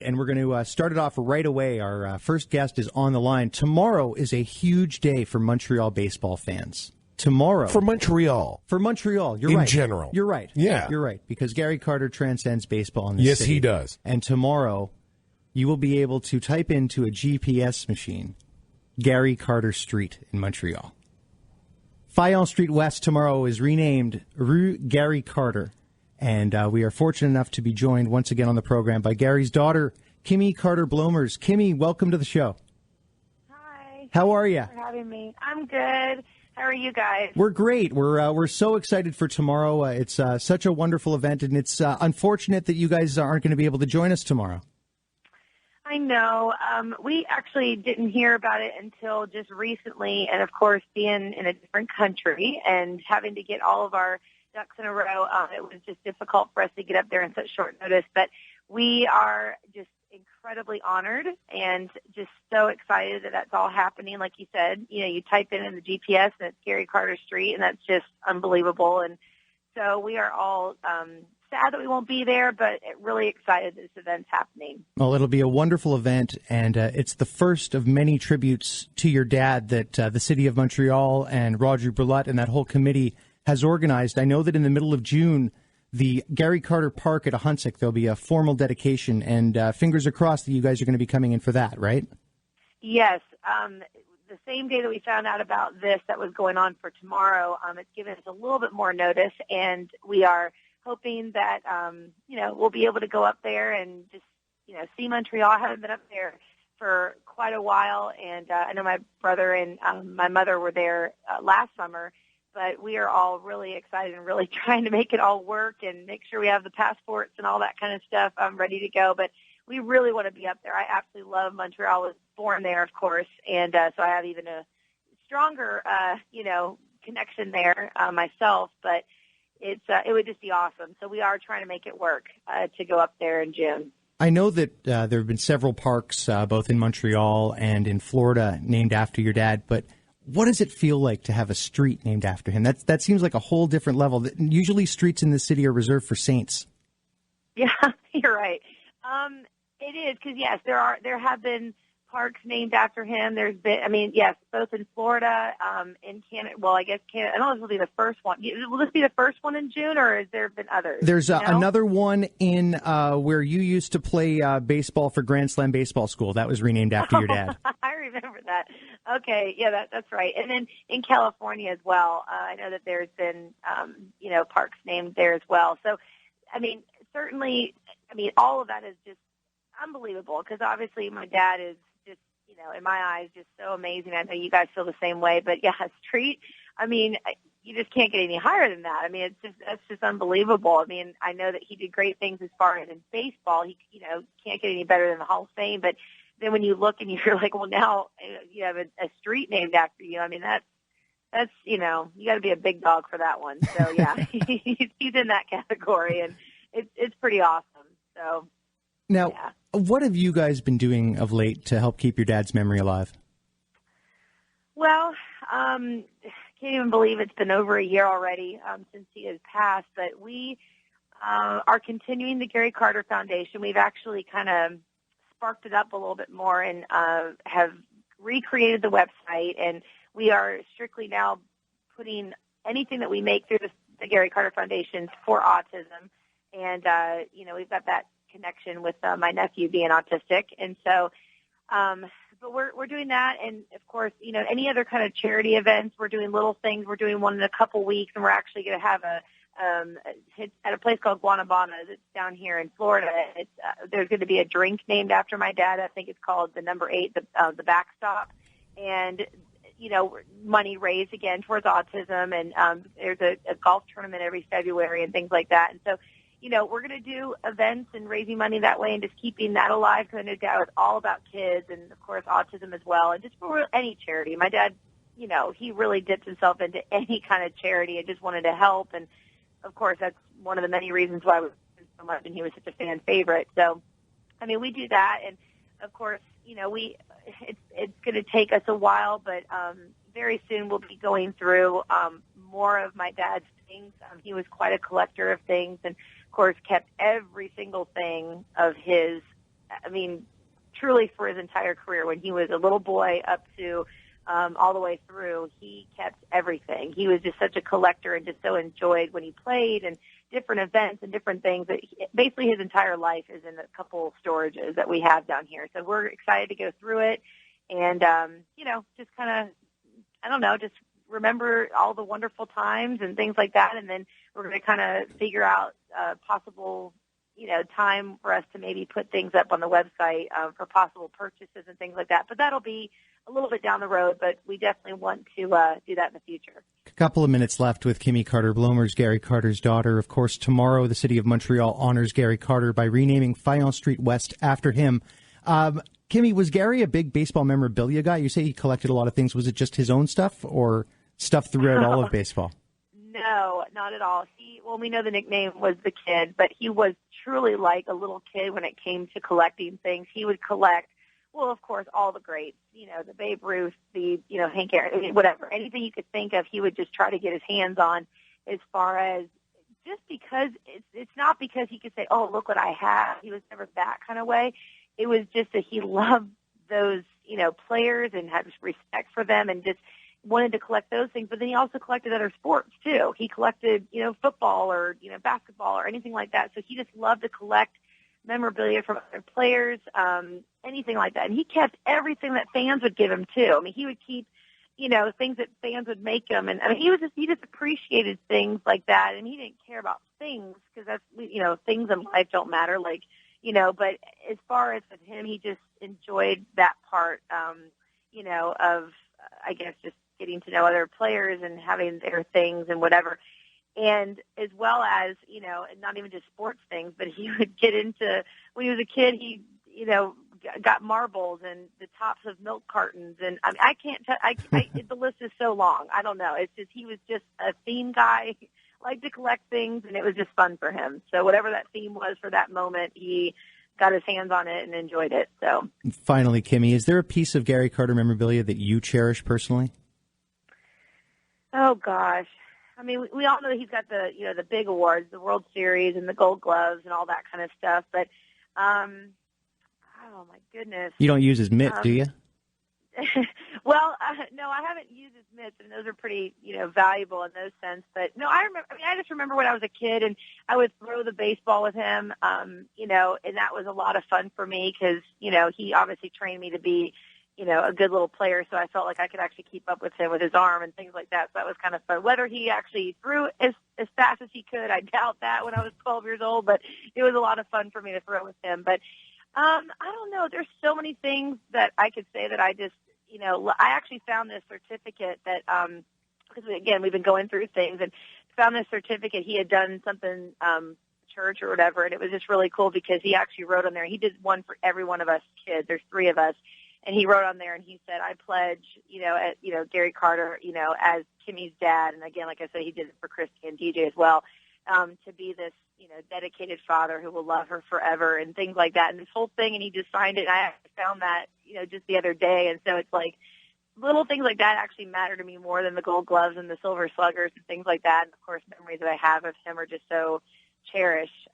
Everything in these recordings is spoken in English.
and we're going to start it off right away. Our first guest is on the line. Tomorrow is a huge day for Montreal baseball fans. Tomorrow. For Montreal. You're right. In general. You're right. Yeah. You're right, because Gary Carter transcends baseball in this Yes, city. he does. And tomorrow, you will be able to type into a GPS machine Gary Carter Street in Montreal. Fayon Street West tomorrow is renamed Rue Gary Carter. And we are fortunate enough to be joined once again on the program by Gary's daughter, Kimmy Carter Blomers. Kimmy, welcome to the show. Hi. How are you? Thanks for having me. I'm good. How are you guys? We're great. We're so excited for tomorrow. It's such a wonderful event, and it's unfortunate that you guys aren't going to be able to join us tomorrow. I know. We actually didn't hear about it until just recently, and of course, being in a different country and having to get all of our ducks in a row, it was just difficult for us to get up there in such short notice. But we are just incredibly honored and just so excited that that's all happening. Like you said, you type in the GPS and it's Gary Carter Street, and that's just unbelievable. And so we are all sad that we won't be there, but really excited that this event's happening. Well, it'll be a wonderful event, and it's the first of many tributes to your dad that the City of Montreal and Roger Brulotte and that whole committee has organized. I know that in the middle of June, the Gary Carter Park at Ahuntsic, there'll be a formal dedication, and fingers are crossed that you guys are going to be coming in for that, right? Yes. The same day that we found out about this that was going on for tomorrow, it's given us a little bit more notice, and we are hoping that, we'll be able to go up there and just, see Montreal. I haven't been up there for quite a while, and I know my brother and my mother were there last summer, but we are all really excited and really trying to make it all work and make sure we have the passports and all that kind of stuff ready to go. But we really want to be up there. I absolutely love Montreal. I was born there, of course, and so I have even a stronger, connection there myself. But it would just be awesome. So we are trying to make it work to go up there in June. I know that there have been several parks, both in Montreal and in Florida, named after your dad, but what does it feel like to have a street named after him? That seems like a whole different level. Usually streets in this city are reserved for saints. Yeah, you're right. It is, because, yes, there have been parks named after him. There's been, yes, both in Florida, in Canada. Well, I guess Canada. I don't know if this will be the first one. Will this be the first one in June, or has there been others? There's another one in where you used to play baseball for Grand Slam Baseball School. That was renamed after your dad. I remember that. Okay, yeah, that's right. And then in California as well, I know that there's been, parks named there as well. So, certainly, all of that is just unbelievable, because obviously my dad is just, in my eyes, just so amazing. I know you guys feel the same way, but yeah, street, you just can't get any higher than that. That's just unbelievable. I know that he did great things as far as in baseball. He, can't get any better than the Hall of Fame, but then when you look and you're like, well, now you have a street named after you. That's you got to be a big dog for that one. So yeah, he's in that category, and it's pretty awesome. So now, yeah. What have you guys been doing of late to help keep your dad's memory alive? Well, can't even believe it's been over a year already since he has passed, but we are continuing the Gary Carter Foundation. We've actually kind of sparked it up a little bit more and have recreated the website, and we are strictly now putting anything that we make through the Gary Carter Foundation for autism. And, we've got that connection with my nephew being autistic. And so, but we're doing that. And of course, any other kind of charity events, we're doing little things. We're doing one in a couple weeks, and we're actually going to have at a place called Guanabana that's down here in Florida. There's going to be a drink named after my dad. I think it's called the number 8, the backstop. And, money raised again towards autism. And there's a golf tournament every February and things like that. And so, we're going to do events and raising money that way and just keeping that alive, because I know Dad was all about kids and, of course, autism as well, and just for any charity. My dad, he really dipped himself into any kind of charity and just wanted to help. And, of course, that's one of the many reasons why we did so much and he was such a fan favorite. So, we do that. And, of course, it's going to take us a while, but very soon we'll be going through more of my dad's things. He was quite a collector of things and, of course, kept every single thing of his I mean, truly for his entire career, when he was a little boy up to all the way through, he kept everything. He was just such a collector and just so enjoyed when he played and different events and different things that basically his entire life is in a couple storages that we have down here. So we're excited to go through it and, just kind of, I don't know, just remember all the wonderful times and things like that. And then we're going to kind of figure out possible, time for us to maybe put things up on the website for possible purchases and things like that. But that'll be a little bit down the road, but we definitely want to do that in the future. A couple of minutes left with Kimmy Carter-Blomers, Gary Carter's daughter. Of course, tomorrow the city of Montreal honors Gary Carter by renaming Fayence Street West after him. Kimmy, was Gary a big baseball memorabilia guy? You say he collected a lot of things. Was it just his own stuff or stuff throughout all of baseball? No, not at all. We know the nickname was the Kid, but he was truly like a little kid when it came to collecting things. He would collect, well, of course, all the greats, the Babe Ruth, the, Hank Aaron, whatever, anything you could think of, he would just try to get his hands on as far as just because it's not because he could say, oh, look what I have. He was never that kind of way. It was just that he loved those, players and had respect for them and just wanted to collect those things. But then he also collected other sports, too. He collected, football or, basketball or anything like that. So he just loved to collect memorabilia from other players, anything like that. And he kept everything that fans would give him, too. I mean, he would keep, things that fans would make him. And, I mean, he just appreciated things like that. And he didn't care about things because that's, things in life don't matter. Like, but as far as with him, he just enjoyed that part, of, I guess, just getting to know other players and having their things and whatever. And as well as, not even just sports things, but he would get into, when he was a kid, he, got marbles and the tops of milk cartons. And I mean, I can't tell, the list is so long. I don't know. It's just, he was just a theme guy, liked to collect things, and it was just fun for him. So whatever that theme was for that moment, he got his hands on it and enjoyed it. So finally, Kimmy, is there a piece of Gary Carter memorabilia that you cherish personally? Oh, gosh. I mean, we all know that he's got the, the big awards, the World Series and the Gold Gloves and all that kind of stuff. But, oh, my goodness. You don't use his mitt, do you? Well, no, I haven't used his mitts, and those are pretty, valuable in those sense. But, no, I just remember when I was a kid, and I would throw the baseball with him, and that was a lot of fun for me because, he obviously trained me to be, a good little player, so I felt like I could actually keep up with him with his arm and things like that. So that was kind of fun. Whether he actually threw as fast as he could, I doubt that when I was 12 years old, but it was a lot of fun for me to throw with him. But I don't know. There's so many things that I could say that I just, I actually found this certificate that, because again, we've been going through things and found this certificate. He had done something, church or whatever, and it was just really cool because he actually wrote on there. He did one for every one of us kids. There's 3 of us. And he wrote on there and he said, I pledge, Gary Carter, as Kimmy's dad. And again, like I said, he did it for Christy and DJ as well, to be this, dedicated father who will love her forever and things like that. And this whole thing, and he just signed it. And I actually found that, just the other day. And so it's like little things like that actually matter to me more than the Gold Gloves and the Silver Sluggers and things like that. And of course, memories that I have of him are just so cherished.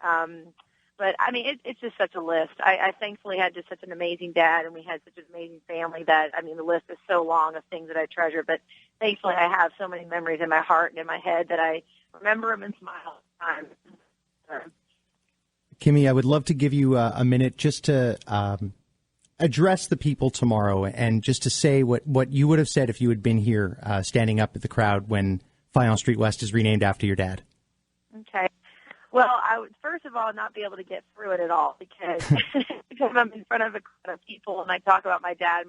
But, I mean, it's just such a list. I thankfully had just such an amazing dad, and we had such an amazing family that, I mean, the list is so long of things that I treasure. But thankfully I have so many memories in my heart and in my head that I remember them and smile all the time. Kimmy, I would love to give you a minute just to address the people tomorrow and just to say what you would have said if you had been here standing up at the crowd when Fayence Street West is renamed after your dad. Okay. Well, I would, first of all, not be able to get through it at all because I'm in front of a crowd of people and I talk about my dad,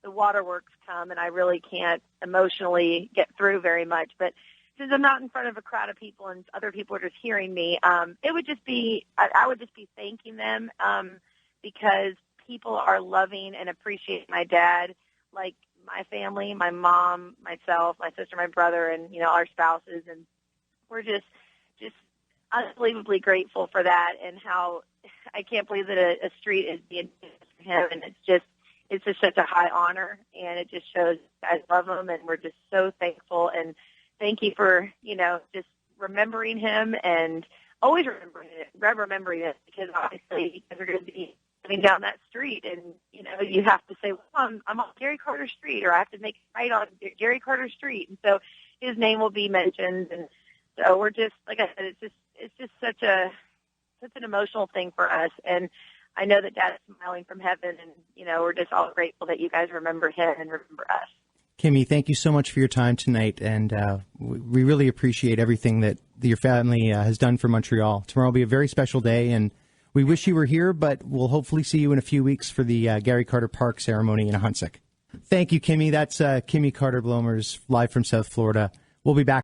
the waterworks come, and I really can't emotionally get through very much. But since I'm not in front of a crowd of people and other people are just hearing me, it would just be, I would just be thanking them because people are loving and appreciating my dad, like my family, my mom, myself, my sister, my brother, and, our spouses. And we're just unbelievably grateful for that, and how I can't believe that a street is being named for him, and it's just such a high honor, and it just shows I love him, and we're just so thankful, and thank you for, just remembering him and always remembering it, because obviously you guys are going to be driving down that street, and you have to say, well, I'm on Gary Carter Street, or I have to make it right on Gary Carter Street, and so his name will be mentioned. And so we're just, like I said, it's just such an emotional thing for us. And I know that Dad's smiling from heaven, and we're just all grateful that you guys remember him and remember us. Kimmy, thank you so much for your time tonight, and we really appreciate everything that your family has done for Montreal. Tomorrow will be a very special day, and we wish you were here, but we'll hopefully see you in a few weeks for the Gary Carter Park ceremony in Huntsic. Thank you, Kimmy. That's Kimmy Carter-Blomers, live from South Florida. We'll be back.